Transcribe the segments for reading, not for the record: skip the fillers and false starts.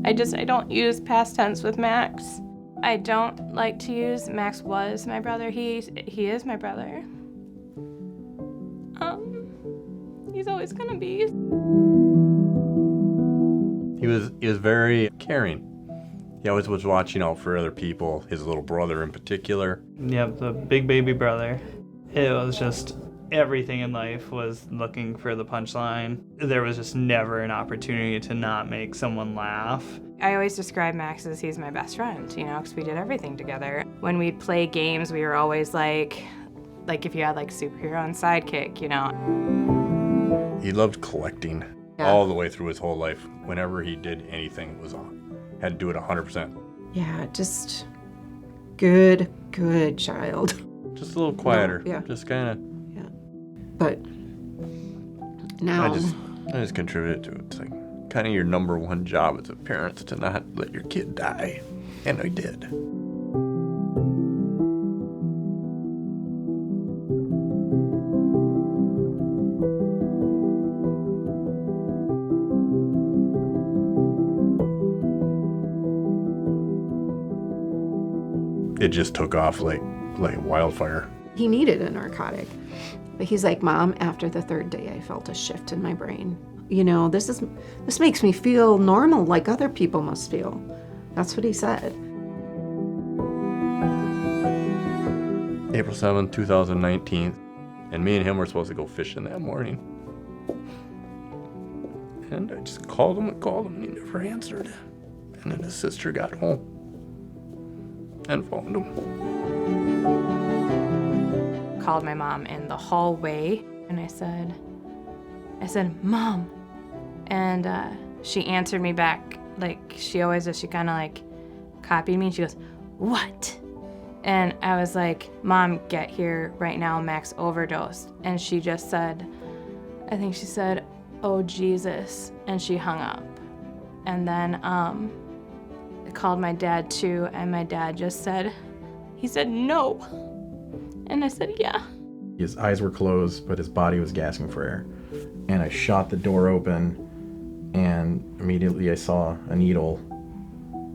I don't use past tense with Max. I don't like to use Max was my brother. He is my brother. He's always gonna be. He was very caring. He always was watching out for other people, his little brother in particular. Yep, the big baby brother. It was just everything in life was looking for the punchline. There was just never an opportunity to not make someone laugh. I always describe Max as he's my best friend, because we did everything together. When we'd play games, we were always like if you had like superhero and sidekick, He loved collecting all the way through his whole life. Whenever he did anything, it was on. Had to do it 100%. Yeah, just good child. Just a little quieter. Yeah. Just kind of. Yeah. But now I just contributed to it. It's like kind of your number one job as a parent to not let your kid die. And I did. It just took off like wildfire. he needed a narcotic. But he's like, Mom, after the third day, I felt a shift in my brain. This makes me feel normal like other people must feel. That's what he said. April 7th, 2019, and me and him were supposed to go fishing that morning. And I just called him, and he never answered. And then his sister got home and phoned him. Called my mom in the hallway, and I said, Mom. And she answered me back like she always does. She kind of like copied me, and she goes, "What?" And I was like, Mom, get here right now, Max overdosed. And she just said, I think she said, "Oh, Jesus," and she hung up. And then I called my dad too, and my dad just said, he said, "No." And I said, "Yeah." His eyes were closed, but his body was gasping for air. And I shot the door open, and immediately I saw a needle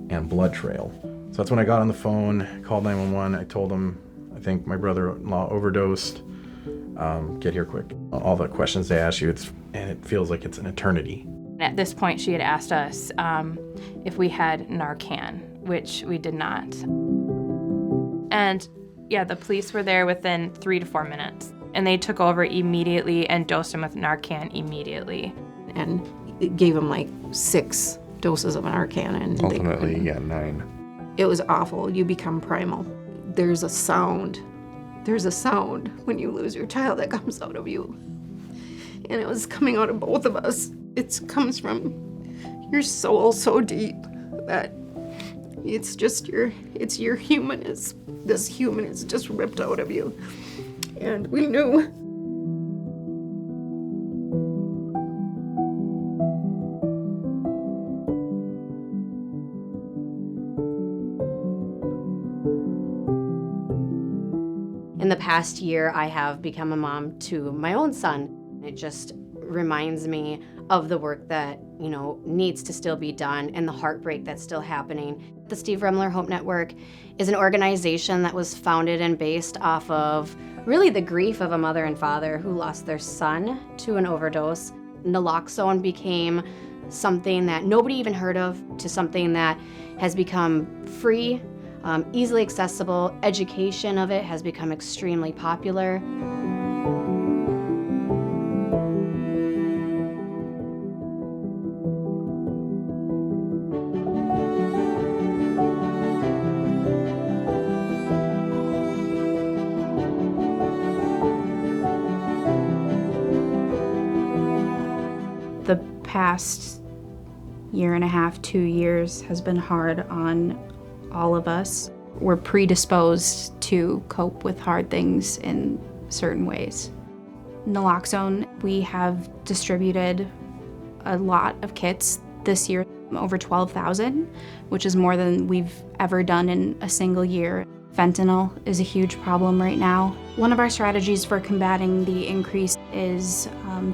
and blood trail. So that's when I got on the phone, called 911. I told them, I think my brother-in-law overdosed. Get here quick. All the questions they ask you, and it feels like it's an eternity. At this point, she had asked us if we had Narcan, which we did not. And yeah, the police were there within 3 to 4 minutes, and they took over immediately and dosed him with Narcan immediately. And it gave him like 6 doses of Narcan. And Ultimately, he got 9. It was awful. You become primal. There's a sound when you lose your child that comes out of you. And it was coming out of both of us. It comes from your soul so deep that it's just your humanness. This human is just ripped out of you. And we knew. In the past year, I have become a mom to my own son. It just reminds me of the work that, needs to still be done and the heartbreak that's still happening. The Steve Remler Hope Network is an organization that was founded and based off of really the grief of a mother and father who lost their son to an overdose. Naloxone became something that nobody even heard of to something that has become free, easily accessible. Education of it has become extremely popular. The past year and a half, 2 years has been hard on all of us. We're predisposed to cope with hard things in certain ways. Naloxone, we have distributed a lot of kits this year, over 12,000, which is more than we've ever done in a single year. Fentanyl is a huge problem right now. One of our strategies for combating the increase is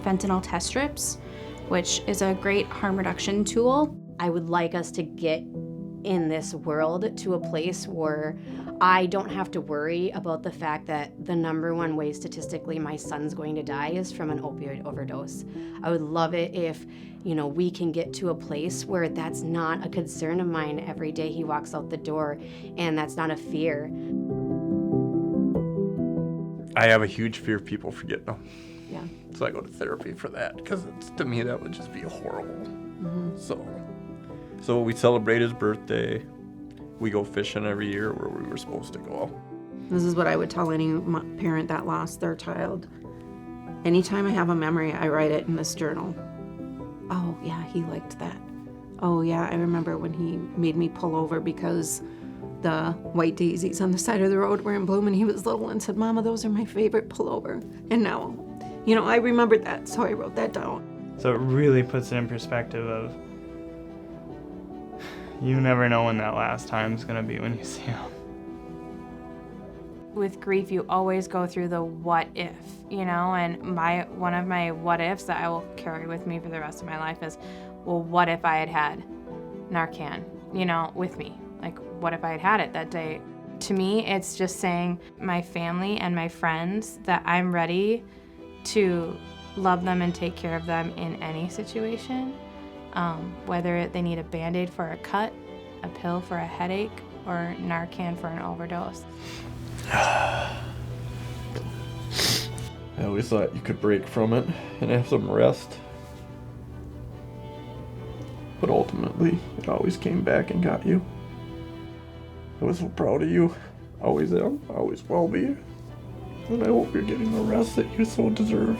fentanyl test strips, which is a great harm reduction tool. I would like us to get in this world to a place where I don't have to worry about the fact that the number one way statistically my son's going to die is from an opioid overdose. I would love it if, we can get to a place where that's not a concern of mine every day he walks out the door, and that's not a fear. I have a huge fear of people forgetting them. Yeah. So I go to therapy for that, because to me that would just be horrible. Mm-hmm. So we celebrate his birthday. We go fishing every year where we were supposed to go. This is what I would tell any parent that lost their child. Anytime I have a memory, I write it in this journal. Oh, yeah, he liked that. Oh, yeah, I remember when he made me pull over because the white daisies on the side of the road were in bloom and he was little and said, Mama, those are my favorite pullover. And now, I remembered that, so I wrote that down. So it really puts it in perspective of you never know when that last time's gonna be when you see him. With grief, you always go through the what if, and one of my what ifs that I will carry with me for the rest of my life is, well, what if I had had Narcan, with me? Like, what if I had had it that day? To me, it's just saying my family and my friends that I'm ready to love them and take care of them in any situation, whether they need a Band-Aid for a cut, a pill for a headache, or Narcan for an overdose. I always thought you could break from it and have some rest. But ultimately, it always came back and got you. I was so proud of you. Always am, always will be. And I hope you're getting the rest that you so deserve.